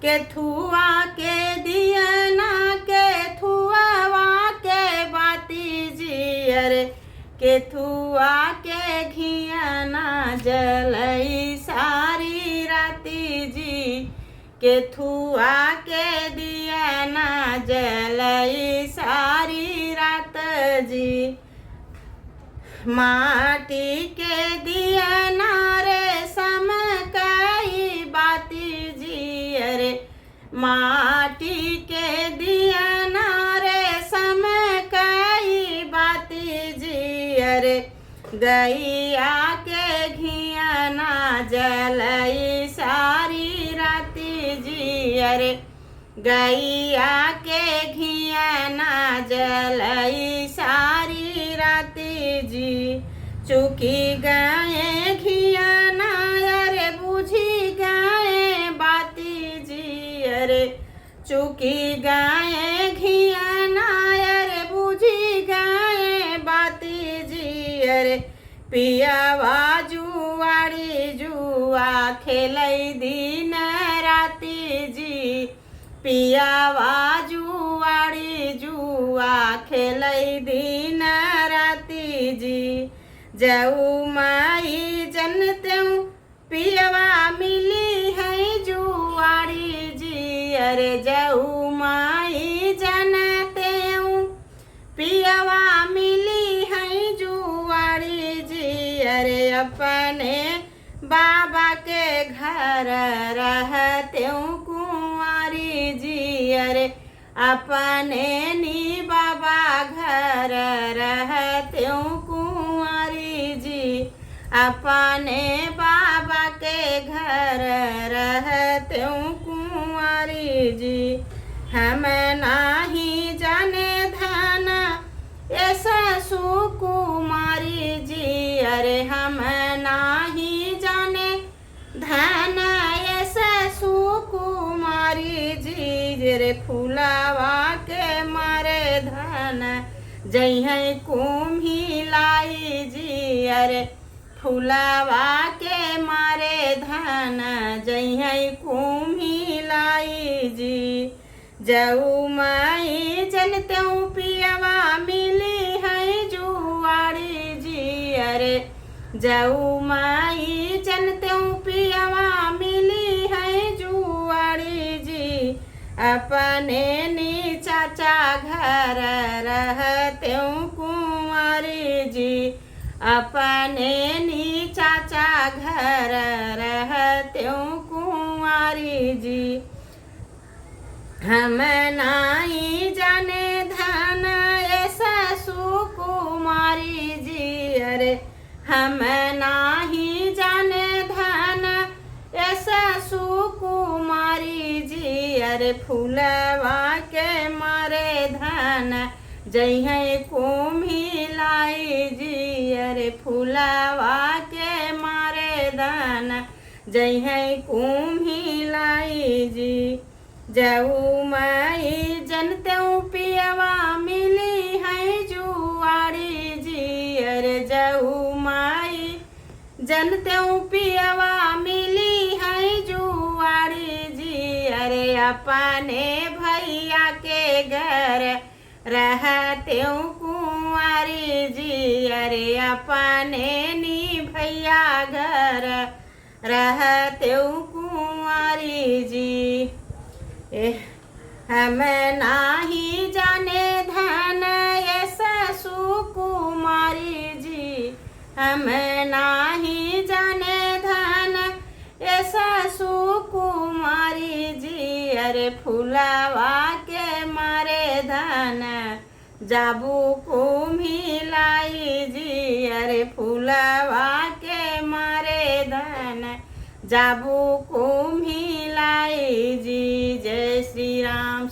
के थुआ के दियना के थुआवा के बाती जी अरे के थुआ के घियाना जलई सारी राती जी के थुआ के दियना जलई सारी रात जी माटी के दियना रेशम कई बाती जी अरे माटी के दियना रेशम कई बाती जी अरे गैया के घियाना जलई सारी राती जी अरे गैया के घियाना जलई सारी राती जी चुकी गए घियाना अरे बुझी गए बाती जी अरे चुकी गए घियाना अरे बुझी गए बाती जी अरे पियावा जुआड़ी जुआ खेलई दिन राती जी पियावा जुआड़ी जुआ खेलई दिन राती जी जऊ माई जनते पियवा मिली है जुआड़ी जी अरे जऊ माई जनते पियवा मिली है जुआड़ी जी अरे अपने बाबा के घर रहते कुंवारी जी अरे अपने नी बाबा घर रहते कुंवारी जी अपने बाबा के घर रहते कुंवारी जी हम नाही जाने धन ऐसा सुकुमारी जी अरे हम नाही जाने धन ऐसा सुकुमारी जी रे फुलावा के मारे धन जय कुम्ही लाई जी अरे फुलावा के मारे धन जय कुम्ही लाई जी जऊ माई जनते पियवा मिली है जुआड़ी जी अरे जऊ माई जनते पियवा मिली है जुआड़ी जी अपने नी चाचा घर रहते कुंवारी जी अपने नी चाचा घर रहते कुंवारी जी हम नाही जाने धन ऐसा सुकुमारी जी अरे हम नाही जाने धन ऐसा सुकुमारी जी अरे फूलवा के मारे धन जय कुम्ही लाई जी अरे फूलवा के मारे धन जय कुम्ही लाई जी जऊ माई जनते पियवा मिली है जुआड़ी जी अरे जऊ माई जनते पियवा मिली है जुआड़ी जी अरे अपने भैया के घर रहते कुंवारी जी अरे अपने नी भैया घर रहते कुंवारी जी हम नाही जाने धन ऐसा सुकुमारी जी हम नाही जाने धन ऐसा सुकुमारी जी अरे फुलावा के मारे धन जाबू कुम्ही लाई जी अरे फुलावा के मारे धन जाबू कुम्ही लाई जी जय श्री राम।